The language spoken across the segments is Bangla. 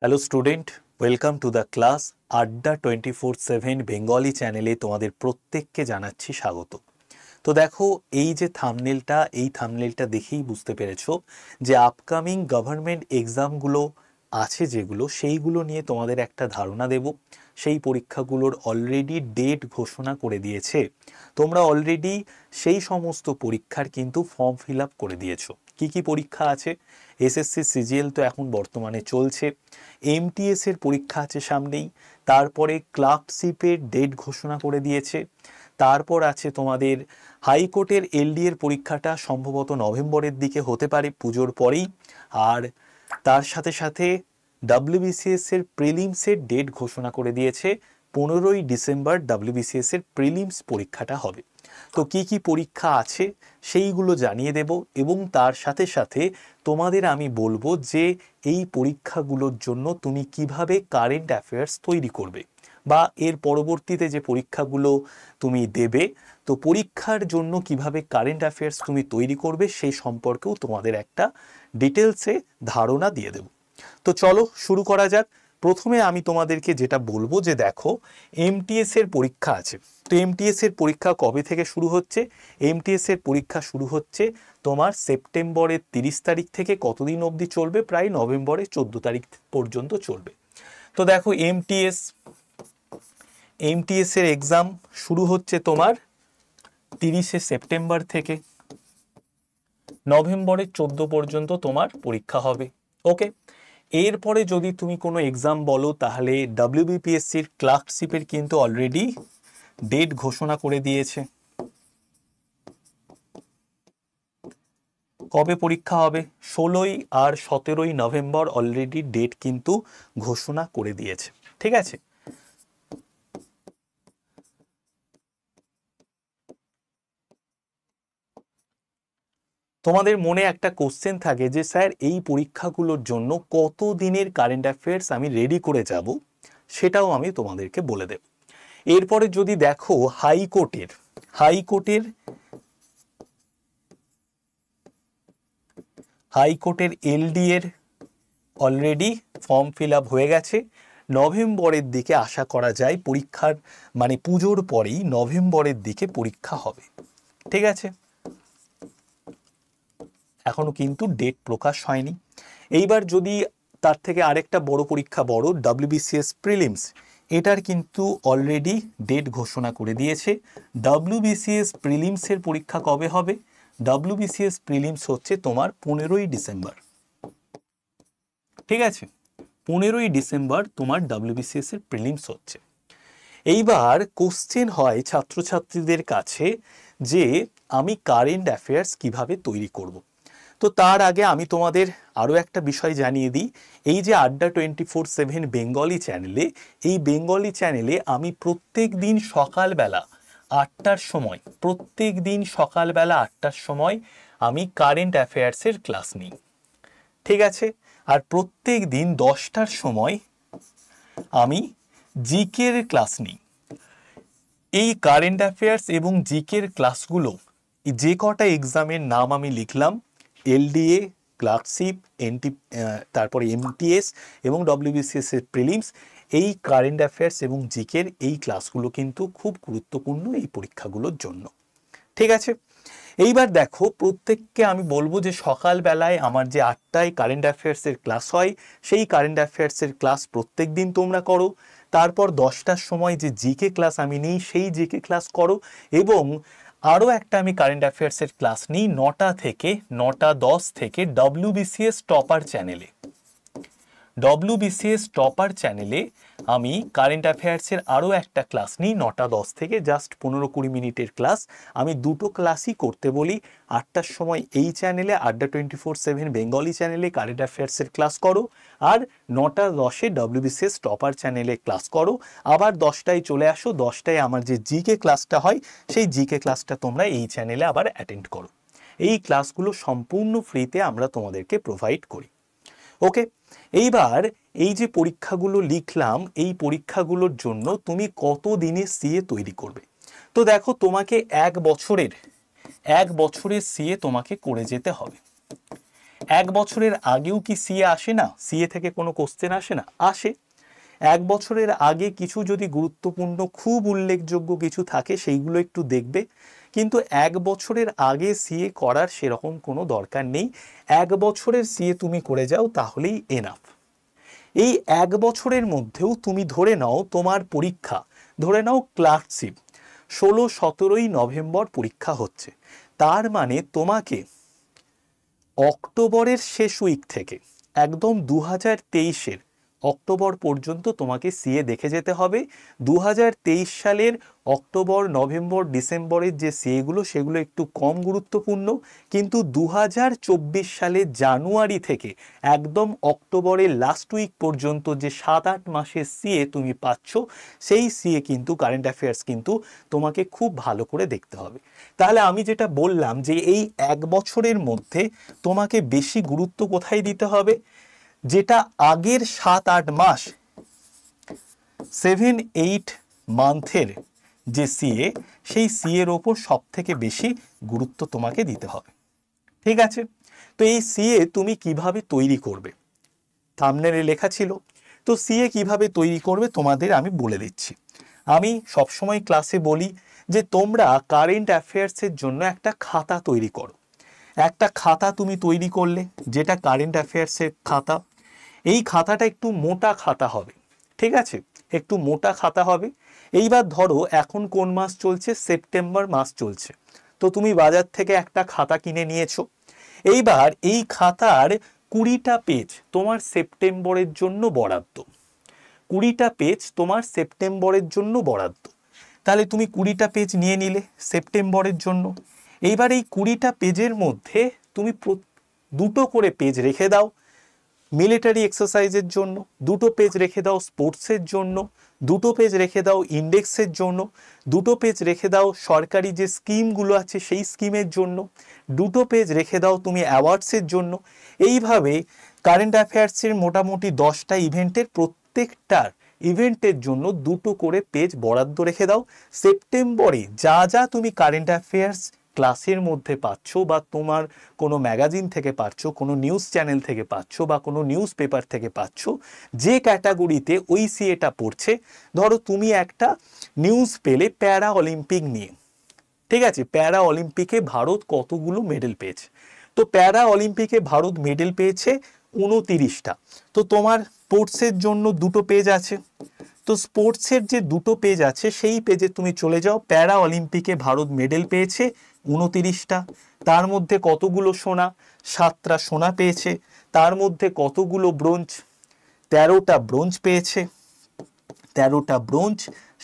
Hello student, welcome to the class আড্ডা 24/7 বেঙ্গলি চ্যানেলে তোমাদের প্রত্যেককে জানাচ্ছি স্বাগত। তো দেখো, এই যে থাম্বনেলটা দেখেই বুঝতে পেরেছো যে আপকামিং গভর্নমেন্ট এক্সামগুলো আছে যেগুলো, সেইগুলো নিয়ে তোমাদের একটা ধারণা দেব। সেই পরীক্ষাগুলোর অলরেডি ডেট ঘোষণা করে দিয়েছে। তোমরা অলরেডি সেই সমস্ত পরীক্ষার কিন্তু ফর্ম ফিল আপ করে দিয়েছো। কি কি পরীক্ষা আছে? এসএসসি সিজিএল তো এখন বর্তমানে চলছে, এমটিএস এর পরীক্ষা আছে সামনেই, তারপরে ক্লার্কশিপের ডেট ঘোষণা করে দিয়েছে, তারপর আছে তোমাদের হাইকোর্টের এলডি এর পরীক্ষাটা সম্ভবত নভেম্বরের দিকে হতে পারে, পুজোর পরেই। আর তার সাথে সাথে ডাব্লিউবিসিএস এর প্রিলিমসের ডেট ঘোষণা করে দিয়েছে, 15ই ডিসেম্বর ডাব্লিউবিসিএস এর প্রিলিমস পরীক্ষাটা হবে। তো কি কি পরীক্ষা আছে সেইগুলো জানিয়ে দেব, এবং তার সাথে সাথে তোমাদের আমি বলবো যে এই পরীক্ষাগুলোর জন্য তুমি কিভাবে কারেন্ট অ্যাফেয়ার্স তৈরি করবে, বা এর পরবর্তীতে যে পরীক্ষাগুলো তুমি দেবে, তো পরীক্ষার জন্য কিভাবে কারেন্ট অ্যাফেয়ার্স তুমি তৈরি করবে সেই সম্পর্কেও তোমাদের একটা ডিটেলসে ধারণা দিয়ে দেব। তো চলো শুরু করা যাক। প্রথমে আমি তোমাদেরকে যেটা বলবো যে দেখো, এমটিএস এর পরীক্ষা আছে। তো এমটিএস এর পরীক্ষা কবে থেকে শুরু হচ্ছে? এমটিএস এর পরীক্ষা শুরু হচ্ছে তোমার সেপ্টেম্বরের 30 তারিখ থেকে। কতদিন অবধি চলবে? প্রায় নভেম্বরের 14 তারিখ পর্যন্ত চলবে। তো দেখো, এমটিএস এর এক্সাম শুরু হচ্ছে তোমার 30শে সেপ্টেম্বর থেকে, নভেম্বরের 14 পর্যন্ত তোমার পরীক্ষা হবে। ওকে, এরপরে যদি তুমি কোনো এক্সাম বলো, তাহলে ডাব্লিউবিপিএসসির ক্লার্কশিপের কিন্তু অলরেডি ডেট ঘোষণা করে দিয়েছে। কবে পরীক্ষা হবে? 16ই আর 17ই নভেম্বর অলরেডি ডেট কিন্তু ঘোষণা করে দিয়েছে। ঠিক আছে, তোমাদের মনে একটা কোশ্চেন থাকে যে স্যার, এই পরীক্ষাগুলোর জন্য কত দিনের কারেন্ট অ্যাফেয়ার্স আমি রেডি করে যাব, সেটাও আমি তোমাদেরকে বলে দেব। এরপরে যদি দেখো, হাইকোর্টের এলডি এর অলরেডি ফর্ম ফিল আপ হয়ে গেছে। নভেম্বরের দিকে আশা করা যায় পরীক্ষার, মানে পুজোর পরেই নভেম্বরের দিকে পরীক্ষা হবে। ঠিক আছে, এখনো কিন্তু ডেট প্রকাশ হয়নি। এইবার যদি তার থেকে আরেকটা বড় পরীক্ষা, ডাব্লিউবিসিএস প্রিলিমস, এটার কিন্তু অলরেডি ডেট ঘোষণা করে দিয়েছে। ডাব্লিউবিসিএস প্রিলিমসের পরীক্ষা কবে হবে? ডাব্লিউবিসিএস প্রিলিমস হচ্ছে তোমার 15ই ডিসেম্বর। ঠিক আছে, 15ই ডিসেম্বর তোমার ডাব্লিউবিসিএস এর প্রিলিমস হচ্ছে। এইবার কোশ্চেন হয় ছাত্রছাত্রীদের কাছে যে আমি কারেন্ট অ্যাফেয়ার্স কিভাবে তৈরি করব। তো তার আগে আমি তোমাদের আরও একটা বিষয় জানিয়ে দিই। এই যে আড্ডা 24/7 বেঙ্গলি চ্যানেলে, এই বেঙ্গলি চ্যানেলে আমি প্রত্যেক দিন সকালবেলা 8টার সময় আমি কারেন্ট অ্যাফেয়ার্সের ক্লাস নিই। ঠিক আছে, আর প্রত্যেক দিন 10টার সময় আমি জিকের ক্লাস নিই। এই কারেন্ট অ্যাফেয়ার্স এবং জিকের ক্লাসগুলো, যে কটা এক্সামের নাম আমি লিখলাম, এলডিএ, ক্লার্কশিপ, তারপরে এমটিএস এবং ডব্লিউবিসিএস এর প্রিলিমস, এই কারেন্ট অ্যাফেয়ার্স এবং জিকের এই ক্লাসগুলো কিন্তু খুব গুরুত্বপূর্ণ এই পরীক্ষাগুলোর জন্য। ঠিক আছে, এইবার দেখো, প্রত্যেককে আমি বলবো যে সকালবেলায় আমার যে 8টায় কারেন্ট অ্যাফেয়ার্সের ক্লাস হয়, সেই কারেন্ট অ্যাফেয়ার্সের ক্লাস প্রত্যেক দিন তোমরা করো। তারপর 10টার সময় যে জিকে ক্লাস আমি নিই, সেই জিকে ক্লাস করো। এবং আরও একটা আমি কারেন্ট অ্যাফেয়ার্সের ক্লাস নিই 9টা থেকে 9টা 10 থেকে ডব্লিউবিসিএস টপার চ্যানেলে আমি কারেন্ট অ্যাফেয়ার্সের আরও একটা ক্লাস নিই 9টা 10 থেকে, জাস্ট 15-20 মিনিটের ক্লাস। আমি দুটো ক্লাসই করতে বলি। 8টার সময় এই চ্যানেলে আড্ডা 24/7 বেঙ্গলি চ্যানেলে কারেন্ট অ্যাফেয়ার্সের ক্লাস করো, আর 9টা 10-এ ডব্লিউবিসিএস টপার চ্যানেলে ক্লাস করো। আবার 10টায় চলে আসো, 10টায় আমার যে জিকে ক্লাসটা হয়, সেই জিকে ক্লাসটা তোমরা এই চ্যানেলে আবার অ্যাটেন্ড করো। এই ক্লাসগুলো সম্পূর্ণ ফ্রিতে আমরা তোমাদেরকে প্রোভাইড করি। ওকে, এইবার এই যে পরীক্ষাগুলো লিখলাম, এই পরীক্ষাগুলোর জন্য তুমি কত দিনে সিএ তৈরি করবে? তো দেখো, তোমাকে 1 বছরের সিএ তোমাকে করে যেতে হবে। এক বছরের আগেও কি সিএ আসে না? সিএ থেকে কোনো কোশ্চেন আসে না? আসে। এক বছরের আগে কিছু যদি গুরুত্বপূর্ণ খুব উল্লেখযোগ্য কিছু থাকে সেইগুলো একটু দেখবে, কিন্তু এক বছরের আগে সিএ করার সেরকম কোনো দরকার নেই। এক বছরের সিএ তুমি করে যাও তাহলেই এনাফ। এই এক বছরের মধ্যেও তুমি ধরে নাও তোমার পরীক্ষা, ধরে নাও ক্লার্কশিপ 16-17 নভেম্বর পরীক্ষা হচ্ছে, তার মানে তোমাকে অক্টোবরের শেষ উইক থেকে একদম 2023-এর অক্টোবর পর্যন্ত তোমাকে সিএ দেখে যেতে হবে। 2023 সালের অক্টোবর, নভেম্বর, ডিসেম্বরের যে সিএগুলো সেগুলো একটু কম গুরুত্বপূর্ণ, কিন্তু 2024 সালের জানুয়ারি থেকে একদম অক্টোবরের লাস্ট উইক পর্যন্ত যে 7-8 মাসের সিএ তুমি পাচ্ছ, সেই সিএ কিন্তু কারেন্ট অ্যাফেয়ার্স কিন্তু তোমাকে খুব ভালো করে দেখতে হবে। তাহলে আমি যেটা বললাম যে এই এক বছরের মধ্যে তোমাকে বেশি গুরুত্ব কোথায় দিতে হবে, যেটা আগের 7-8 মাস 7-8 মান্থের যে সিএ, সেই সিএর ওপর সব থেকে বেশি গুরুত্ব তোমাকে দিতে হবে। ঠিক আছে? তো এই সিএ তুমি কিভাবে তৈরি করবে, থাম্বনেলে লেখা ছিল। তো সিএ কিভাবে তৈরি করবে তোমাদের আমি বলে দিচ্ছি। আমি সবসময় ক্লাসে বলি যে তোমরা কারেন্ট অ্যাফেয়ার্সের জন্য একটা খাতা তৈরি করো। একটা খাতা তুমি তৈরি করলে, যেটা কারেন্ট অ্যাফেয়ার্সের খাতা। এই খাতাটা একটু মোটা খাতা হবে, ঠিক আছে? একটু মোটা খাতা হবে। এইবার ধরো এখন কোন মাস চলছে? সেপ্টেম্বর মাস চলছে। তো তুমি বাজার থেকে একটা খাতা কিনে নিয়েছো। এইবার এই খাতার 20টা পেজ তোমার সেপ্টেম্বরের জন্য বরাদ্দ। 20টা পেজ তোমার সেপ্টেম্বরের জন্য বরাদ্দ। তাহলে তুমি 20টা পেজ নিয়ে নিলে সেপ্টেম্বরের জন্য। এইবার এই 20টা পেজের মধ্যে তুমি 2টো করে পেজ রেখে দাও মিলিটারি এক্সারসাইজের জন্য, 2টো পেজ রেখে দাও স্পোর্টসের জন্য, 2টো পেজ রেখে দাও ইন্ডেক্সের জন্য, 2টো পেজ রেখে দাও সরকারি যে স্কিমগুলো আছে সেই স্কিমের জন্য, 2টো পেজ রেখে দাও তুমি অ্যাওয়ার্ডসের জন্য। এইভাবে কারেন্ট অ্যাফেয়ার্সের মোটামুটি 10টা ইভেন্টের প্রত্যেকটার ইভেন্টের জন্য 2টো করে পেজ বরাদ্দ রেখে দাও। সেপ্টেম্বরে যা যা তুমি কারেন্ট অ্যাফেয়ার্স ক্লাসের মধ্যে পাচ্ছ, বা তোমার কোনো ম্যাগাজিন থেকে পাচ্ছ, কোনো নিউজ চ্যানেল থেকে পাচ্ছ, বা কোনো নিউজ পেপার থেকে পাচ্ছ, যে ক্যাটাগরিতে ওই সিএটা পড়ছে। ধরো তুমি একটা নিউজ পেলে প্যারা অলিম্পিক নিয়ে, ঠিক আছে? প্যারা অলিম্পিকে ভারত কতগুলো মেডেল পেয়েছে? তো প্যারা অলিম্পিকে ভারত মেডেল পেয়েছে 29টা। তো তোমার স্পোর্টসের জন্য 2টো পেজ আছে। তো স্পোর্টসের যে 2টো পেজ আছে সেই পেজে তুমি চলে যাও। প্যারা অলিম্পিকে ভারত মেডেল পেয়েছে 29টা। তার মধ্যে কতগুলো সোনা? 7টা সোনা পেয়েছে। তার মধ্যে কতগুলো ব্রোঞ্জ? 13টা ব্রোঞ্জ পেয়েছে। 13টা ব্রোঞ্জ,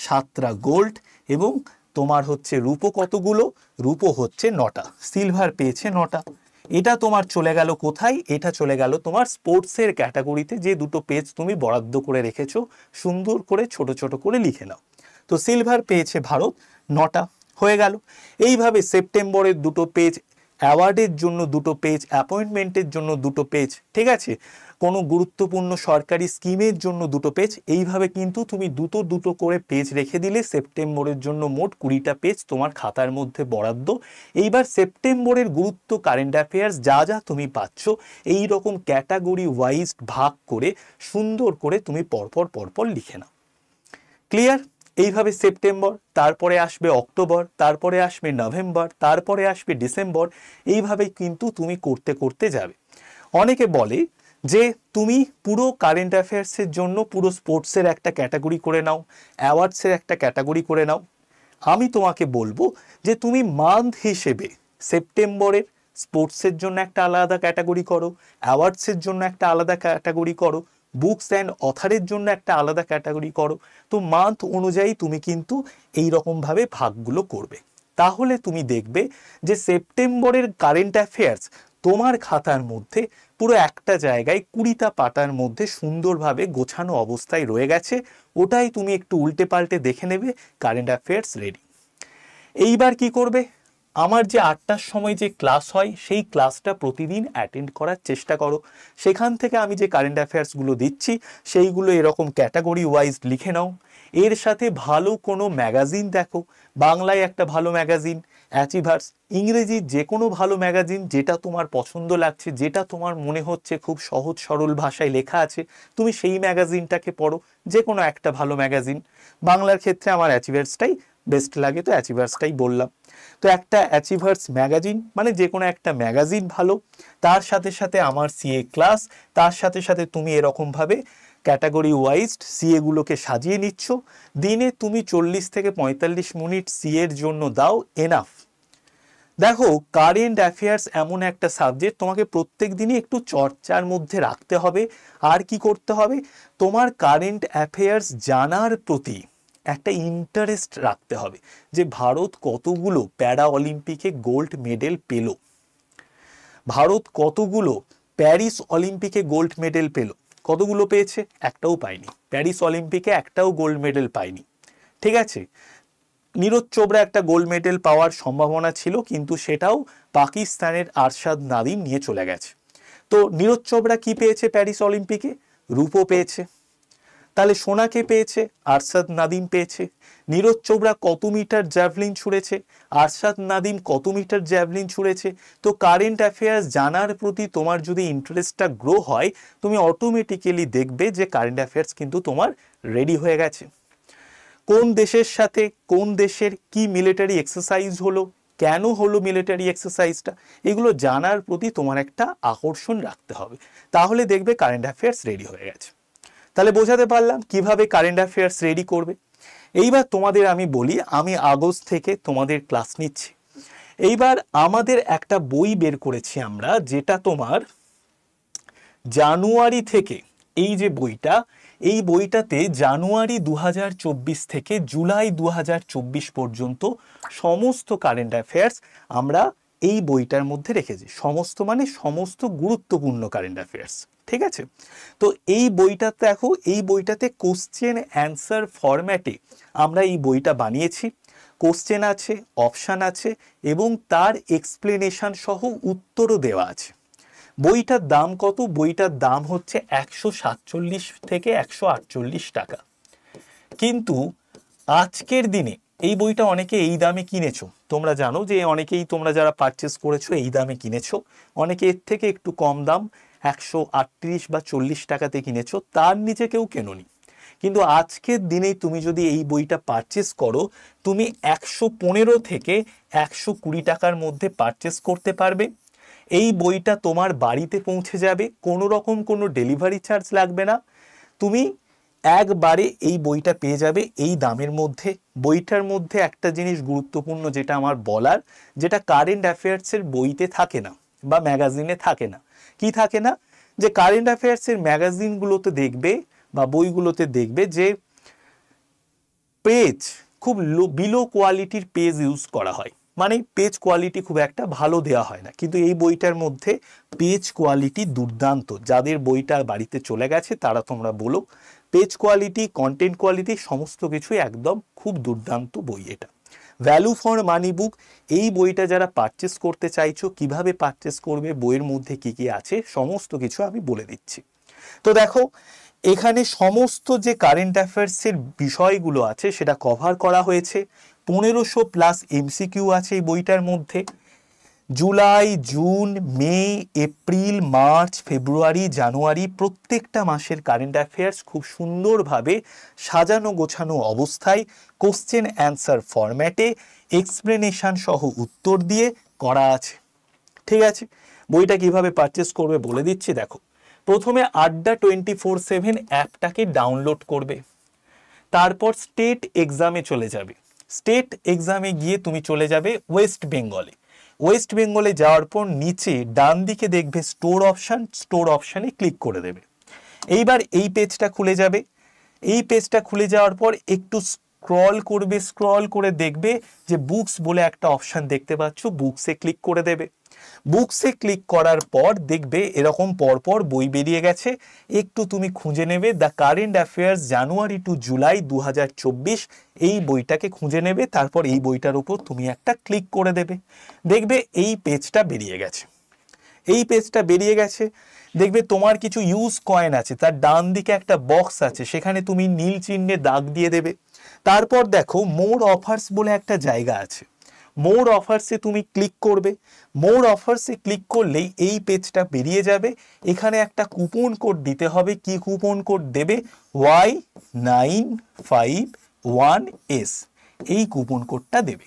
7টা গোল্ড, এবং তোমার হচ্ছে রূপো কতগুলো? রূপো হচ্ছে 9টা, সিলভার পেয়েছে 9টা। এটা তোমার চলে গেল কোথায়? এটা চলে গেল তোমার স্পোর্টসের ক্যাটাগরিতে, যে 2টো পেজ তুমি বরাদ্দ করে রেখেছো। সুন্দর করে ছোট ছোট করে লিখে নাও। তো সিলভার পেয়েছে ভারত 9টা, হয়ে গেল। এইভাবে সেপ্টেম্বরের 2টো পেজ, অ্যাওয়ার্ডের জন্য 2টো পেজ, অ্যাপয়েন্টমেন্টের জন্য 2টো পেজ, ঠিক আছে? কোনো গুরুত্বপূর্ণ সরকারি স্কিমের জন্য 2টো পেজ। এইভাবে কিন্তু তুমি 2টো করে পেজ রেখে দিলে সেপ্টেম্বরের জন্য মোট 20টা পেজ তোমার খাতার মধ্যে বরাদ্দ। এইবার সেপ্টেম্বরের গুরুত্ব কারেন্ট অ্যাফেয়ার্স যা যা তুমি পাচ্ছ, এই রকম ক্যাটাগরি ওয়াইজ ভাগ করে সুন্দর করে তুমি পরপর লিখে নাও। ক্লিয়ার? এইভাবে সেপ্টেম্বর, তারপরে আসবে অক্টোবর, তারপরে আসবে নভেম্বর, তারপরে আসবে ডিসেম্বর। এইভাবে কিন্তু তুমি করতে করতে যাবে। অনেকে বলে যে তুমি পুরো কারেন্ট অ্যাফেয়ার্সের জন্য পুরো স্পোর্টসের একটা ক্যাটাগরি করে নাও, অ্যাওয়ার্ডসের একটা ক্যাটাগরি করে নাও। আমি তোমাকে বলবো যে তুমি মান্থ হিসেবে সেপ্টেম্বরের স্পোর্টসের জন্য একটা আলাদা ক্যাটাগরি করো, অ্যাওয়ার্ডসের জন্য একটা আলাদা ক্যাটাগরি করো, বুকস অ্যান্ড অথারের জন্য একটা আলাদা ক্যাটাগরি করো। তো মান্থ অনুযায়ী তুমি কিন্তু এই রকমভাবে ভাগগুলো করবে। তাহলে তুমি দেখবে যে সেপ্টেম্বরের কারেন্ট অ্যাফেয়ার্স তোমার খাতার মধ্যে পুরো একটা জায়গায় 20টা পাতার মধ্যে সুন্দরভাবে গোছানো অবস্থায় রয়ে গেছে। ওটাই তুমি একটু উল্টে পাল্টে দেখে নেবে, কারেন্ট অ্যাফেয়ার্স রেডি। এইবার কি করবে? আমার যে 8টার সময় যে ক্লাস হয় সেই ক্লাসটা প্রতিদিন অ্যাটেন্ড করার চেষ্টা করো। সেখান থেকে আমি যে কারেন্ট অ্যাফেয়ার্সগুলো দিচ্ছি সেইগুলো এরকম ক্যাটাগরি ওয়াইজ লিখে নাও। এর সাথে ভালো কোনো ম্যাগাজিন দেখো, বাংলায় একটা ভালো ম্যাগাজিন অ্যাচিভার্স, ইংরেজির যে কোনো ভালো ম্যাগাজিন যেটা তোমার পছন্দ লাগছে, যেটা তোমার মনে হচ্ছে খুব সহজ সরল ভাষায় লেখা আছে, তুমি সেই ম্যাগাজিনটাকে পড়ো, যে কোনো একটা ভালো ম্যাগাজিন। বাংলার ক্ষেত্রে আমার অ্যাচিভার্সটাই বেস্ট লাগে, তো অ্যাচিভার্সটাই বললাম। তো একটা অ্যাচিভার্স ম্যাগাজিন মানে যে কোনো একটা ম্যাগাজিন ভালো, তার সাথে সাথে আমার সিএ ক্লাস, তার সাথে সাথে তুমি এরকমভাবে ক্যাটাগরি ওয়াইজ সিএগুলোকে সাজিয়ে নিচ্ছ। দিনে তুমি 40 থেকে 45 মিনিট সিএর জন্য দাও, এনাফ। দেখো, কারেন্ট অ্যাফেয়ার্স এমন একটা সাবজেক্ট তোমাকে প্রত্যেক দিনই একটু চর্চার মধ্যে রাখতে হবে। আর কি করতে হবে, তোমার কারেন্ট অ্যাফেয়ার্স জানার প্রতি একটা ইন্টারেস্ট রাখতে হবে, যে ভারত কতগুলো প্যারা অলিম্পিকে গোল্ড মেডেল পেল, ভারত কতগুলো প্যারিস অলিম্পিকে গোল্ড মেডেল পেল, কতগুলো পেয়েছে, একটাও পায়নি। প্যারিস অলিম্পিকে একটাও গোল্ড মেডেল পায়নি, ঠিক আছে। নীরজ চোপড়া একটা গোল্ড মেডেল পাওয়ার সম্ভাবনা ছিল, কিন্তু সেটাও পাকিস্তানের আরশাদ নাদিম নিয়ে চলে গেছে। তো নীরজ চোপড়া কি পেয়েছে প্যারিস অলিম্পিকে, রূপো পেয়েছে। তাহলে সোনাকে পেয়েছে, আরশাদ নাদিম পেয়েছে। নীরজ চোপড়া কত মিটার জ্যাভলিন ছুঁড়েছে, আরশাদ নাদিম কত মিটার জ্যাভলিন ছুঁড়েছে। তো কারেন্ট অ্যাফেয়ার্স জানার প্রতি তোমার যদি ইন্টারেস্টটা গ্রো হয়, তুমি অটোমেটিক্যালি দেখবে যে কারেন্ট অ্যাফেয়ার্স কিন্তু তোমার রেডি হয়ে গেছে। কোন দেশের সাথে কোন দেশের কি মিলিটারি এক্সারসাইজ হলো, কেন হলো মিলিটারি এক্সারসাইজটা, এগুলো জানার প্রতি তোমার একটা আকর্ষণ রাখতে হবে, তাহলে দেখবে কারেন্ট অ্যাফেয়ার্স রেডি হয়ে গেছে। তাহলে বোঝাতে পারলাম কিভাবে কারেন্ট অ্যাফেয়ার্স রেডি করবে। এইবার তোমাদের আমি বলি, আমি আগস্ট থেকে তোমাদের ক্লাস নিচ্ছি। এইবার আমাদের একটা বই বের করেছি আমরা, যেটা তোমার জানুয়ারি থেকে, এই যে বইটা, এই বইটাতে জানুয়ারি 2024 থেকে জুলাই 2024 পর্যন্ত সমস্ত কারেন্ট অ্যাফেয়ার্স আমরা এই বইটার মধ্যে রেখেছি। সমস্ত মানে সমস্ত গুরুত্বপূর্ণ কারেন্ট অ্যাফেয়ার্স, ঠিক আছে। তো এই বইটা দেখো, এই বইটাতে কোশ্চেন অ্যান্সার ফরম্যাটে আমরা এই বইটা বানিয়েছি। কোশ্চেন আছে, অপশান আছে এবং তার এক্সপ্লেনেশন সহ উত্তরও দেওয়া আছে। বইটার দাম কত, বইটার দাম হচ্ছে 147 থেকে 148 টাকা। কিন্তু আজকের দিনে এই বইটা অনেকে এই দামে কিনেছো, তোমরা জানো যে অনেকেই তোমরা যারা পারচেস করেছো এই দামে কিনেছো, অনেকে এর থেকে একটু কম দাম 138 বা 40 টাকাতে কিনেছো, তার নিচে কেউ কেনোনি। কিন্তু আজকের দিনে তুমি যদি এই বইটা পারচেস করো, তুমি 115 থেকে 120 টাকার মধ্যে পারচেস করতে পারবে। এই বইটা তোমার বাড়িতে পৌঁছে যাবে, কোনো রকম কোনো ডেলিভারি চার্জ লাগবে না, তুমি একবারে এই বইটা পেয়ে যাবে এই দামের মধ্যে। বইটার মধ্যে একটা জিনিস গুরুত্বপূর্ণ যেটা আমার বলার, যেটা কারেন্ট অ্যাফেয়ার্সের বইতে থাকে না বা ম্যাগাজিনে থাকে না। কি থাকে না, যে কারেন্ট অ্যাফেয়ার্সের ম্যাগাজিনগুলোতে দেখবে বা বইগুলোতে দেখবে যে পেজ খুব বিলো কোয়ালিটির পেজ ইউজ করা হয়, মানে পেজ কোয়ালিটি খুব একটা ভালো দেওয়া হয় না। কিন্তু এই বইটার মধ্যে পেজ কোয়ালিটি দুর্দান্ত। যাদের বইটা বাড়িতে চলে গেছে তারা তোমরা বলো, পেজ কোয়ালিটি, কন্টেন্ট কোয়ালিটি সমস্ত কিছুই একদম খুব দুর্দান্ত বই এটা। ভ্যালু ফর মানি বুক, এই বইটা যারা পারচেস করতে চাইছো, কিভাবে পারচেস করবে, বইয়ের মধ্যে কি কি আছে সমস্ত কিছু আমি বলে দিচ্ছি। তো দেখো, এখানে সমস্ত যে কারেন্ট অ্যাফেয়ার্সের বিষয়গুলো আছে সেটা কভার করা হয়েছে। 1500 প্লাস এমসিকিউ আছে এই বইটার মধ্যে। জুলাই, জুন, মে, এপ্রিল, মার্চ, ফেব্রুয়ারি, জানুয়ারি প্রত্যেকটা মাসের কারেন্ট অ্যাফেয়ার্স খুব সুন্দরভাবে সাজানো গোছানো অবস্থায় কোশ্চেন অ্যান্সার ফরম্যাটে এক্সপ্লেনেশন সহ উত্তর দিয়ে করা আছে, ঠিক আছে। বইটা কিভাবে পারচেস করবে বলে দিচ্ছি। দেখো, প্রথমে আড্ডা 24/7 অ্যাপটাকে ডাউনলোড করবে, তারপর স্টেট এক্সামে চলে যাবে। স্টেট এক্সামে গিয়ে তুমি চলে যাবে ওয়েস্ট বেঙ্গলে। ওয়েস্ট বেঙ্গলে যাওয়ার পর নিচে ডান দিকে দেখবে স্টোর অপশান, স্টোর অপশানে ক্লিক করে দেবে। এইবার এই পেজটা খুলে যাবে। এই পেজটা খুলে যাওয়ার পর একটু স্ক্রল করবে, স্ক্রল করে দেখবে যে বুকস বলে একটা অপশান দেখতে পাচ্ছ, বুকসে ক্লিক করে দেবে। বুকসে ক্লিক করার পর দেখবে এরকম পরপর বই বেরিয়ে গেছে। একটু তুমি খুঁজে নেবে the current affairs January to July 2024, এই বইটাকে খুঁজে নেবে। তারপর এই বইটার উপর তুমি একটা ক্লিক করে দেবে, দেখবে এই পেজটা বেরিয়ে গেছে। এই পেজটা বেরিয়ে গেছে। দেখবে তোমার কিছু ইউজ কয়েন আছে, তার ডান দিকে একটা বক্স আছে, সেখানে তুমি নীল চিহ্নে দাগ দিয়ে দেবে। তারপর দেখো মোর অফার্স বলে একটা জায়গা আছে, মোর অফার্সে তুমি ক্লিক করবে। মোর অফার্সে ক্লিক করলেই এই পেজটা বেরিয়ে যাবে। এখানে একটা কুপন কোড দিতে হবে। কি কুপন কোড দেবে? Y951S, এই কুপন কোডটা দেবে,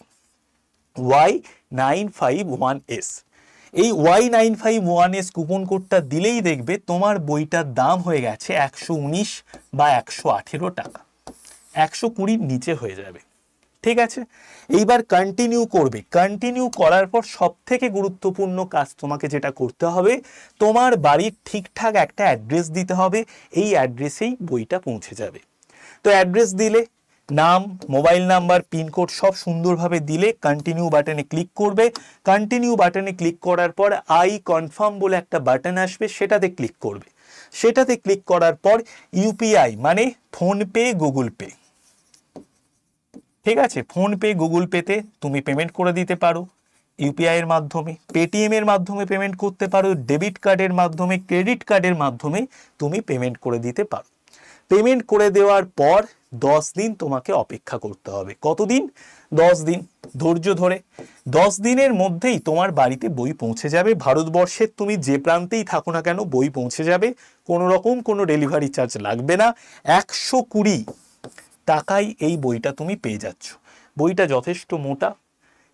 Y951S। এই Y951S কুপন কোডটা দিলেই দেখবে তোমার বইটার দাম হয়ে গেছে 119 বা 118 টাকা, 120-র নিচে হয়ে যাবে। ঠিক আছে, এইবার কন্টিনিউ করবে। কন্টিনিউ করার পর সব থেকে গুরুত্বপূর্ণ কাজ তোমাকে যেটা করতে হবে, তোমার বাড়ির ঠিকঠাক একটা অ্যাড্রেস দিতে হবে। এই অ্যাড্রেসেই বইটা পৌঁছে যাবে। তো অ্যাড্রেস দিলে, নাম, মোবাইল নাম্বার, পিনকোড সব সুন্দরভাবে দিলে কন্টিনিউ বাটনে ক্লিক করবে। কন্টিনিউ বাটনে ক্লিক করার পর আই কনফার্ম বলে একটা বাটন আসবে, সেটাতে ক্লিক করবে। সেটাতে ক্লিক করার পর ইউপিআই মানে ফোনপে, গুগল পে, ঠিক আছে, ফোনপে, গুগল পেতে তুমি পেমেন্ট করে দিতে পারো। ইউপিআই এর মাধ্যমে, পেটিএম এর মাধ্যমে পেমেন্ট করতে পারো, ডেবিট কার্ডের মাধ্যমে, ক্রেডিট কার্ডের মাধ্যমে তুমি পেমেন্ট করে দিতে পারো। পেমেন্ট করে দেওয়ার পর 10 দিন তোমাকে অপেক্ষা করতে হবে। কতদিন? 10 দিন ধৈর্য ধরে। 10 দিনের মধ্যেই তোমার বাড়িতে বই পৌঁছে যাবে। ভারতবর্ষের তুমি যে প্রান্তেই থাকো না কেন, বই পৌঁছে যাবে। কোনো রকম কোনো ডেলিভারি চার্জ লাগবে না। 120 টাকায় এই বইটা তুমি পেয়ে যাচ্ছ। বইটা যথেষ্ট মোটা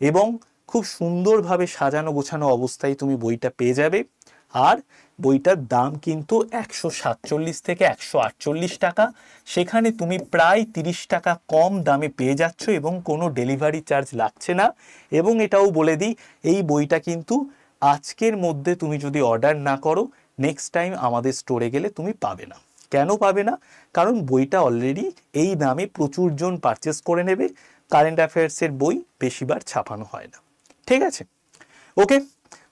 এবং খুব সুন্দরভাবে সাজানো গোছানো অবস্থায় তুমি বইটা পেয়ে যাবে। আর বইটার দাম কিন্তু 147 থেকে 148 টাকা। সেখানে তুমি প্রায় 30 টাকা কম দামে পেয়ে যাচ্ছ এবং কোনো ডেলিভারি চার্জ লাগছে না। এবং এটাও বলে দিই, এই বইটা কিন্তু আজকের মধ্যে তুমি যদি অর্ডার না করো, নেক্সট টাইম আমাদের স্টোরে গেলে তুমি পাবে না। কেন পাবে না? কারণ বইটা অলরেডি এই দামে প্রচুর জন পারচেস করে নেবে। কারেন্ট অ্যাফেয়ার্সের বই বেশিবার ছাপানো হয় না। ঠিক আছে, ওকে।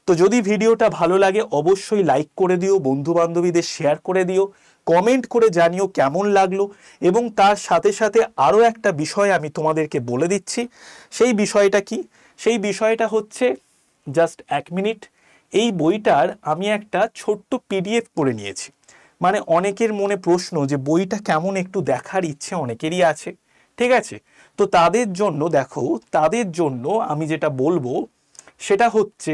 তো যদি ভিডিওটা ভালো লাগে অবশ্যই লাইক করে দিও, বন্ধু বান্ধবীদের শেয়ার করে দিও, কমেন্ট করে জানিও কেমন লাগলো। এবং তার সাথে সাথে আরও একটা বিষয় আমি তোমাদেরকে বলে দিচ্ছি। সেই বিষয়টা কি? সেই বিষয়টা হচ্ছে, জাস্ট 1 মিনিট, এই বইটার আমি একটা ছোট্ট পিডিএফ করে নিয়েছি। মানে অনেকের মনে প্রশ্ন যে বইটা কেমন একটু দেখার ইচ্ছে অনেকেরই আছে। ঠিক আছে, তো তাদের জন্য দেখো, তাদের জন্য আমি যেটা বলবো সেটা হচ্ছে,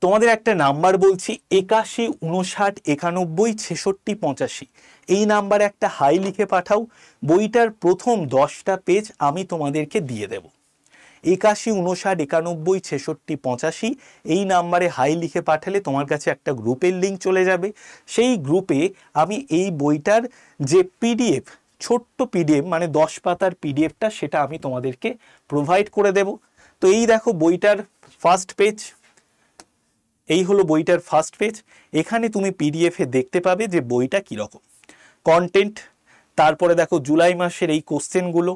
তোমাদের একটা নাম্বার বলছি, 81 59 91 66 85। এই নাম্বারে একটা হাই লিখে পাঠাও। বইটার প্রথম 10টা পেজ আমি তোমাদেরকে দিয়ে দেব। 81 59 91 66 85 এই নাম্বারে হাই লিখে পাঠালে তোমার কাছে একটা গ্রুপের লিঙ্ক চলে যাবে। সেই গ্রুপে আমি এই বইটার যে পিডিএফ, ছোট্ট পিডিএফ মানে 10 পাতার পিডিএফটা, সেটা আমি তোমাদেরকে প্রোভাইড করে দেব। তো এই দেখো বইটার ফার্স্ট পেজ, এই হলো বইটার ফার্স্ট পেজ। এখানে তুমি পিডিএফে দেখতে পাবে যে বইটা কীরকম কন্টেন্ট। তারপরে দেখো জুলাই মাসের এই কোশ্চেনগুলো,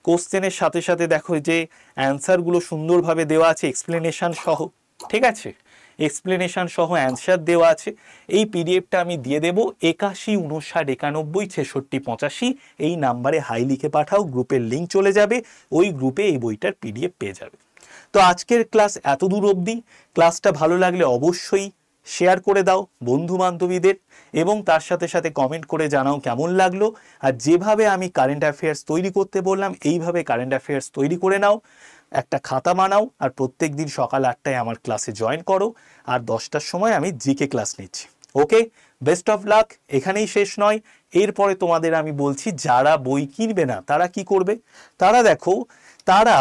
কোশ্চেনের সাথে সাথে দেখো যে অ্যান্সারগুলো সুন্দরভাবে দেওয়া আছে এক্সপ্লেনেশন সহ। ঠিক আছে, এক্সপ্লেনেশন সহ অ্যান্সার দেওয়া আছে। এই পিডিএফটা আমি দিয়ে দেবো। 81 59 91 66 85 এই নাম্বারে হাই লিখে পাঠাও, গ্রুপের লিঙ্ক চলে যাবে। ওই গ্রুপে এই বইটার পিডিএফ পেয়ে যাবে। তো আজকের ক্লাস এত দূর অবধি। ক্লাসটা ভালো লাগলে অবশ্যই শেয়ার করে দাও বন্ধু বান্ধবীদের এবং তার সাথে সাথে কমেন্ট করে জানাও কেমন লাগলো। আর যেভাবে আমি কারেন্ট অ্যাফেয়ার্স তৈরি করতে বললাম, এইভাবে কারেন্ট অ্যাফেয়ার্স তৈরি করে নাও, একটা খাতা বানাও আর প্রত্যেক দিন সকাল 8টায় আমার ক্লাসে জয়েন করো। আর 10টার সময় আমি জিকে ক্লাস নিচ্ছি। ওকে, বেস্ট অফ লাক। এখানেই শেষ নয়, এরপরে তোমাদের আমি বলছি যারা বই কিনবে না তারা কি করবে। তারা দেখো, তারা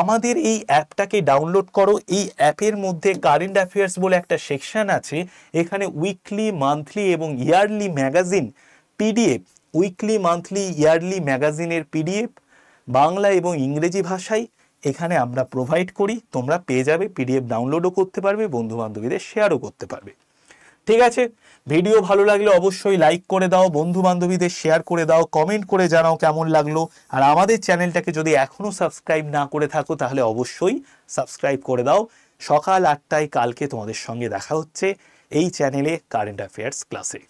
আমাদের এই অ্যাপটাকে ডাউনলোড করো। এই অ্যাপের মধ্যে কারেন্ট অ্যাফেয়ার্স বলে একটা সেকশন আছে। এখানে উইকলি, মান্থলি এবং yearly magazine PDF, weekly, monthly, yearly ম্যাগাজিনের পিডিএফ বাংলা এবং ইংরেজি ভাষায় এখানে আমরা প্রোভাইড করি। তোমরা পেয়ে যাবে, পিডিএফ ডাউনলোডও করতে পারবে, বন্ধু বান্ধবীদের শেয়ারও করতে পারবে। ঠিক আছে, ভিডিও ভালো লাগলে অবশ্যই লাইক করে দাও, বন্ধু বান্ধবীদের শেয়ার করে দাও, কমেন্ট করে জানাও কেমন লাগলো। আর আমাদের চ্যানেলটাকে যদি এখনো সাবস্ক্রাইব না করে থাকো তাহলে অবশ্যই সাবস্ক্রাইব করে দাও। সকাল 8টায় কালকে তোমাদের সঙ্গে দেখা হচ্ছে এই চ্যানেলে কারেন্ট অ্যাফেয়ার্স ক্লাসে।